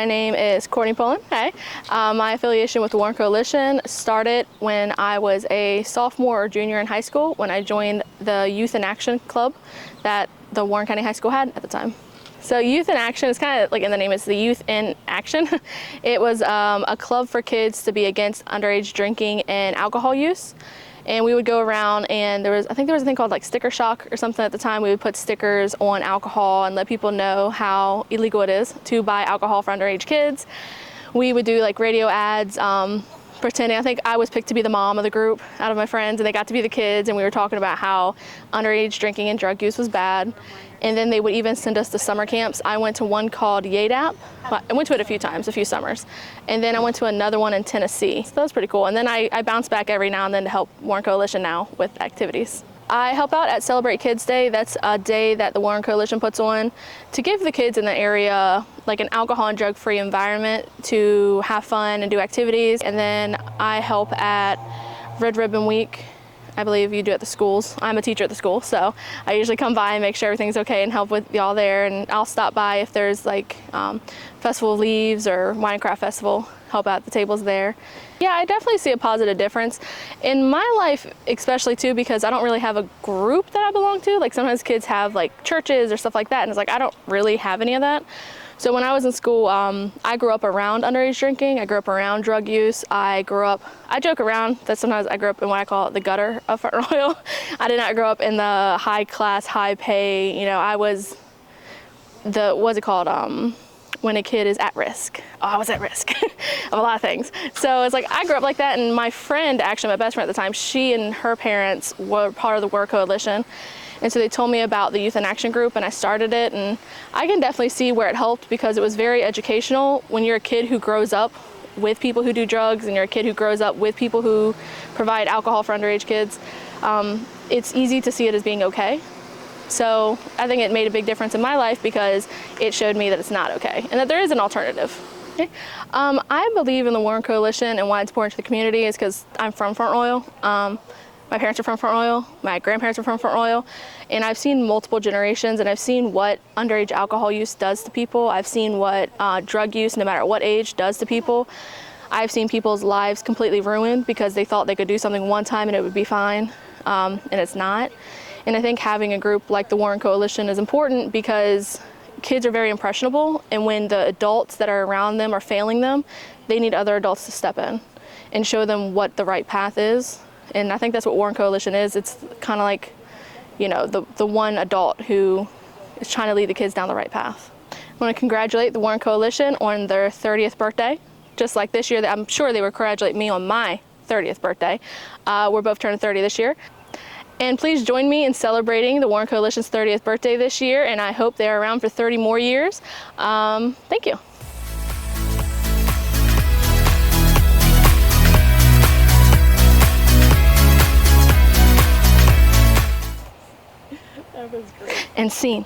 My name is Courtney Pullen. Hey. My affiliation with the Warren Coalition started when I was a sophomore or junior in high school when I joined the Youth in Action Club that the Warren County High School had at the time. So Youth in Action is kind of like in the name, it's the Youth in Action. It was a club for kids to be against underage drinking and alcohol use. And we would go around and I think there was a thing called like sticker shock or something at the time. We would put stickers on alcohol and let people know how illegal it is to buy alcohol for underage kids. We would do like radio ads, pretending, I think I was picked to be the mom of the group out of my friends, and they got to be the kids, and we were talking about how underage drinking and drug use was bad. And then they would even send us to summer camps. I went to one called YADAP. I went to it a few times, a few summers. And then I went to another one in Tennessee. So that was pretty cool. And then I bounce back every now and then to help Warren Coalition now with activities. I help out at Celebrate Kids Day. That's a day that the Warren Coalition puts on to give the kids in the area like an alcohol and drug-free environment to have fun and do activities. And then I help at Red Ribbon Week. I believe you do at the schools. I'm a teacher at the school, so I usually come by and make sure everything's okay and help with y'all there. And I'll stop by if there's like Festival of Leaves or Wine and Craft Festival, help out the tables there. Yeah, I definitely see a positive difference in my life, especially too, because I don't really have a group that I belong to. Like sometimes kids have like churches or stuff like that, and it's like I don't really have any of that. So when I was in school, I grew up around underage drinking. I grew up around drug use. I joke around that sometimes I grew up in what I call the gutter of Front Royal. I did not grow up in the high class, high pay, you know, I was what's it called? When a kid is at risk. Oh, I was at risk of a lot of things. So it's like, I grew up like that, and my friend, actually my best friend at the time, she and her parents were part of the Warren Coalition. And so they told me about the Youth in Action group, and I started it, and I can definitely see where it helped because it was very educational. When you're a kid who grows up with people who do drugs and you're a kid who grows up with people who provide alcohol for underage kids, it's easy to see it as being okay. So I think it made a big difference in my life because it showed me that it's not okay and that there is an alternative. Okay. I believe in the Warren Coalition, and why it's important to the community is because I'm from Front Royal. My parents are from Front Royal, my grandparents are from Front Royal, and I've seen multiple generations, and I've seen what underage alcohol use does to people. I've seen what drug use, no matter what age, does to people. I've seen people's lives completely ruined because they thought they could do something one time and it would be fine, and it's not. And I think having a group like the Warren Coalition is important because kids are very impressionable, and when the adults that are around them are failing them, they need other adults to step in and show them what the right path is. And I think that's what Warren Coalition is. It's kind of like, you know, the one adult who is trying to lead the kids down the right path. I want to congratulate the Warren Coalition on their 30th birthday. Just like this year, I'm sure they would congratulate me on my 30th birthday. We're both turning 30 this year. And please join me in celebrating the Warren Coalition's 30th birthday this year, and I hope they're around for 30 more years. Thank you. That was great. And scene.